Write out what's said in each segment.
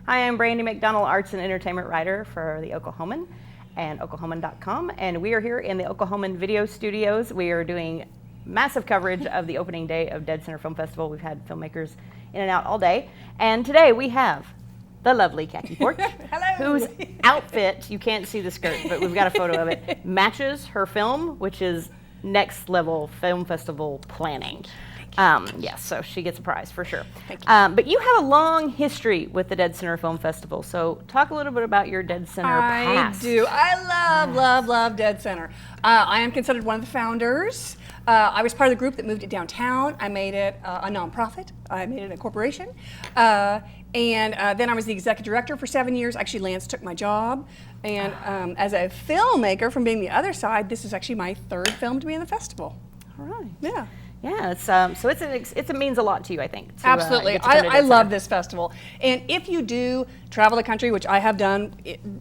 Hi, I'm Brandy McDonald, Arts and Entertainment Writer for the Oklahoman and Oklahoman.com, and we are here in the Oklahoman Video Studios. We are doing massive coverage of the opening day of deadCenter Film Festival. We've had filmmakers in and out all day, and today we have the lovely Cacky Poarch, whose outfit, you can't see the skirt, but we've got a photo of it, matches her film, which is next level film festival planning. Yes, so she gets a prize for sure. But you have a long history with the deadCenter Film Festival, so talk a little bit about your deadCenter past. I do. I love deadCenter. I am considered one of the founders. I was part of the group that moved it downtown. I made it a nonprofit. I made it a corporation. And then I was the executive director for 7 years. Actually, Lance took my job. And as a filmmaker, from being the other side, this is actually my third film to be in the festival. All right. Yeah. Yeah, it's, so it means a lot to you, I think. To, Absolutely. I love this festival. And if you do travel the country, which I have done,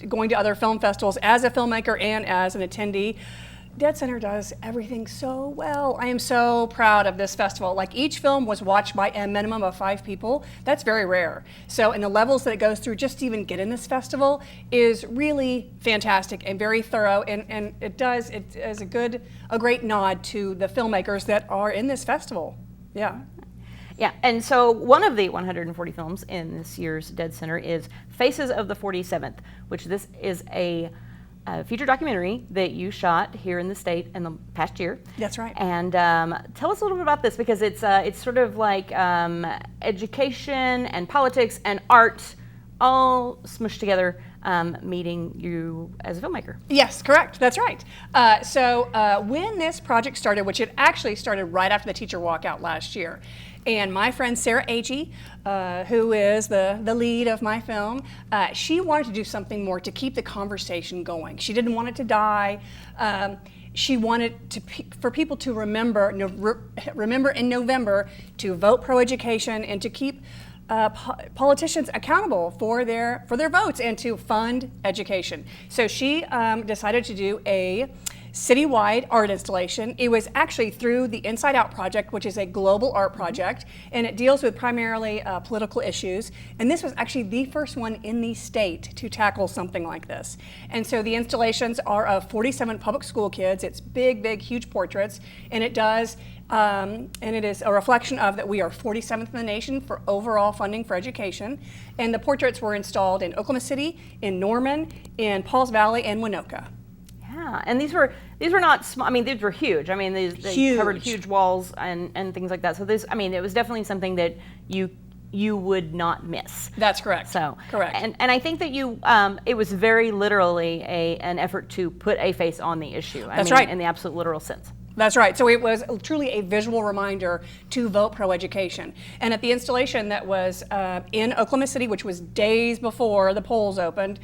going to other film festivals as a filmmaker and as an attendee, deadCenter does everything so well. I am so proud of this festival. Like, each film was watched by a minimum of 5 people. That's very rare. So, and the levels that it goes through just to even get in this festival is really fantastic and very thorough. And it is a great nod to the filmmakers that are in this festival. Yeah. Yeah, and so one of the 140 films in this year's deadCenter is Faces of the 47th, which this is a feature documentary that you shot here in the state in the past year. That's right. And tell us a little bit about this, because it's sort of like education and politics and art all smushed together, meeting you as a filmmaker. Yes, correct. That's right. So when this project started, which it actually started right after the teacher walkout last year, and my friend Sarah Agee, who is the lead of my film, she wanted to do something more to keep the conversation going. She didn't want it to die. She wanted for people to remember in November to vote pro-education and to keep politicians accountable for their votes and to fund education. So she decided to do a citywide art installation. It was actually through the Inside Out project, which is a global art project, and it deals with primarily political issues. And this was actually the first one in the state to tackle something like this. And so the installations are of 47 public school kids. It's big, huge portraits, and it does. And it is a reflection of that we are 47th in the nation for overall funding for education. And the portraits were installed in Oklahoma City, in Norman, in Pauls Valley, and Winoka. Yeah, and these were not small. I mean, these were huge. I mean, they covered huge walls and things like that. So this, I mean, it was definitely something that you would not miss. That's correct. So correct. And I think that it was very literally an effort to put a face on the issue. That's right. In the absolute literal sense. That's right. So it was truly a visual reminder to vote pro-education. And at the installation that was in Oklahoma City, which was days before the polls opened,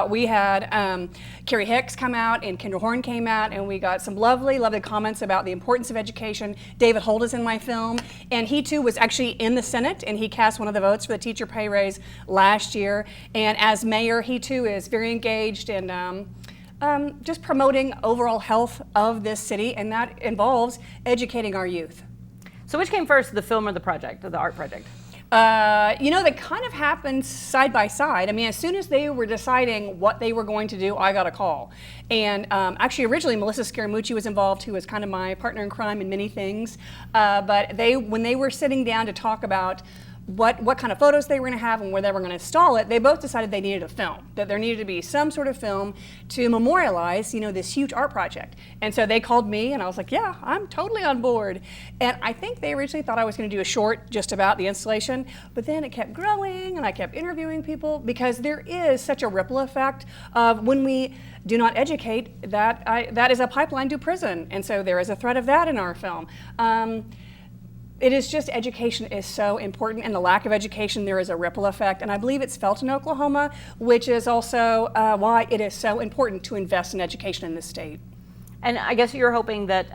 we had Carrie Hicks come out and Kendra Horn came out, and we got some lovely comments about the importance of education. David Holt is in my film, and he too was actually in the Senate, and he cast one of the votes for the teacher pay raise last year. And as mayor, he too is very engaged in just promoting overall health of this city, and that involves educating our youth. So which came first, the film or the project, or the art project? They kind of happened side by side. I mean, as soon as they were deciding what they were going to do, I got a call. And actually, originally, Melissa Scaramucci was involved, who was kind of my partner in crime in many things. But when they were sitting down to talk about what kind of photos they were going to have and where they were going to install it, they both decided they needed a film, that there needed to be some sort of film to memorialize, this huge art project. And so they called me, and I was like, yeah, I'm totally on board. And I think they originally thought I was going to do a short just about the installation, but then it kept growing, and I kept interviewing people, because there is such a ripple effect of when we do not educate, that is a pipeline to prison. And so there is a thread of that in our film. It is just, education is so important, and the lack of education, there is a ripple effect, and I believe it's felt in Oklahoma, which is also why it is so important to invest in education in this state. And I guess you're hoping that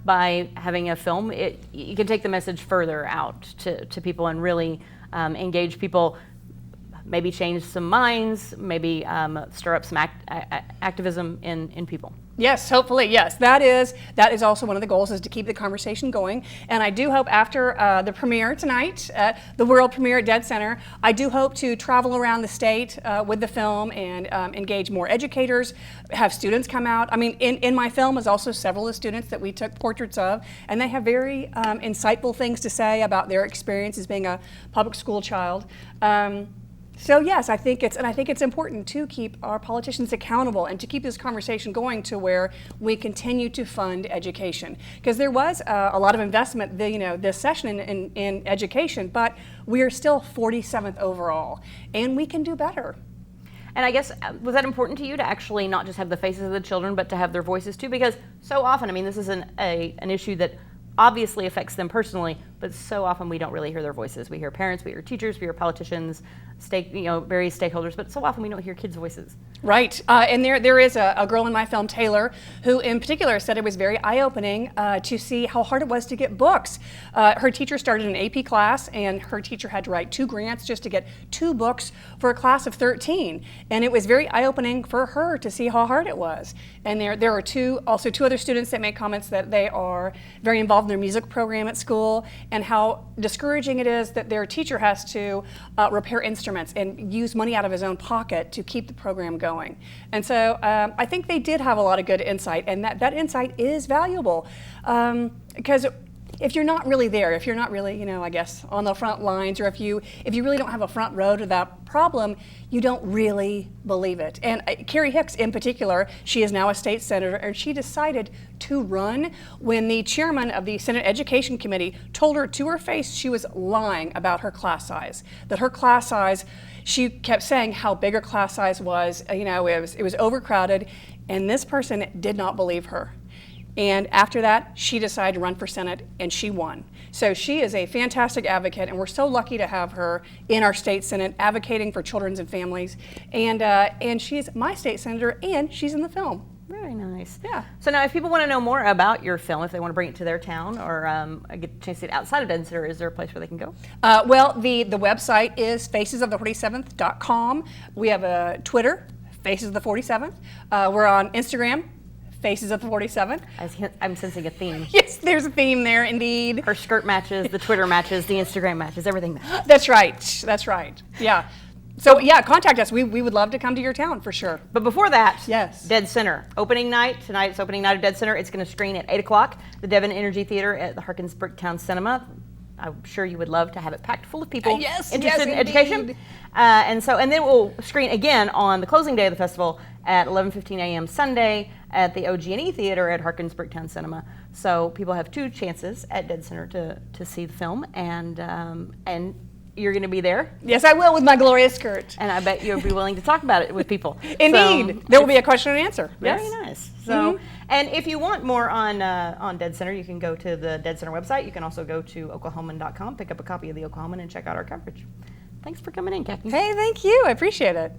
by having a film, you can take the message further out to people and really engage people maybe change some minds, maybe stir up some activism in people. Yes, hopefully, yes. That is also one of the goals, is to keep the conversation going. And I do hope after the premiere tonight, the world premiere at deadCenter, I do hope to travel around the state with the film and engage more educators, have students come out. I mean, in my film is also several of the students that we took portraits of, and they have very insightful things to say about their experience as being a public school child. So yes, I think it's important to keep our politicians accountable and to keep this conversation going to where we continue to fund education. Because there was a lot of investment, this session in education, but we are still 47th overall, and we can do better. And I guess, was that important to you to actually not just have the faces of the children, but to have their voices too? Because so often, I mean, this is an issue that obviously affects them personally, but so often we don't really hear their voices. We hear parents, we hear teachers, we hear politicians, various stakeholders, but so often we don't hear kids' voices. Right, and there is a girl in my film, Taylor, who in particular said it was very eye-opening to see how hard it was to get books. Her teacher started an AP class, and her teacher had to write 2 grants just to get 2 books for a class of 13. And it was very eye-opening for her to see how hard it was. And there are also two other students that made comments that they are very involved in their music program at school, and how discouraging it is that their teacher has to repair instruments and use money out of his own pocket to keep the program going. And so I think they did have a lot of good insight, and that insight is valuable, because if you're not really there, if you're not really, I guess, on the front lines, or if you really don't have a front row to that problem, you don't really believe it. And Carrie Hicks in particular, she is now a state senator, and she decided to run when the chairman of the Senate Education Committee told her to her face she was lying about her class size. That her class size, she kept saying how big her class size was, it was overcrowded, and this person did not believe her. And after that, she decided to run for Senate, and she won. So she is a fantastic advocate, and we're so lucky to have her in our state Senate advocating for children and families. And she's my state senator, and she's in the film. Very nice. Yeah. So now, if people want to know more about your film, if they want to bring it to their town, or get a chance to see it outside of deadCenter, is there a place where they can go? Well, the website is facesofthe47th.com. We have a Twitter, Faces of the 47th. We're on Instagram, Faces of the 47th. I'm sensing a theme. Yes, there's a theme there, indeed. Her skirt matches, the Twitter matches, the Instagram matches, everything matches. That's right. That's right. Yeah. So yeah, contact us. We would love to come to your town for sure. But before that, yes, deadCenter opening night tonight. It's opening night of deadCenter. It's going to screen at 8 o'clock. The Devon Energy Theater at the Harkins Bricktown Cinema. I'm sure you would love to have it packed full of people interested in education. And then we'll screen again on the closing day of the festival at 11:15 a.m. Sunday at the OG&E Theater at Harkins Bricktown Cinema. So people have 2 chances at deadCenter to see the film, and you're going to be there. Yes, I will, with my glorious skirt. And I bet you'll be willing to talk about it with people. Indeed, so, there will be a question and answer. Very nice. So, and if you want more on deadCenter, you can go to the deadCenter website. You can also go to Oklahoman.com, pick up a copy of the Oklahoman, and check out our coverage. Thanks for coming in, Cacky. Hey, thank you. I appreciate it.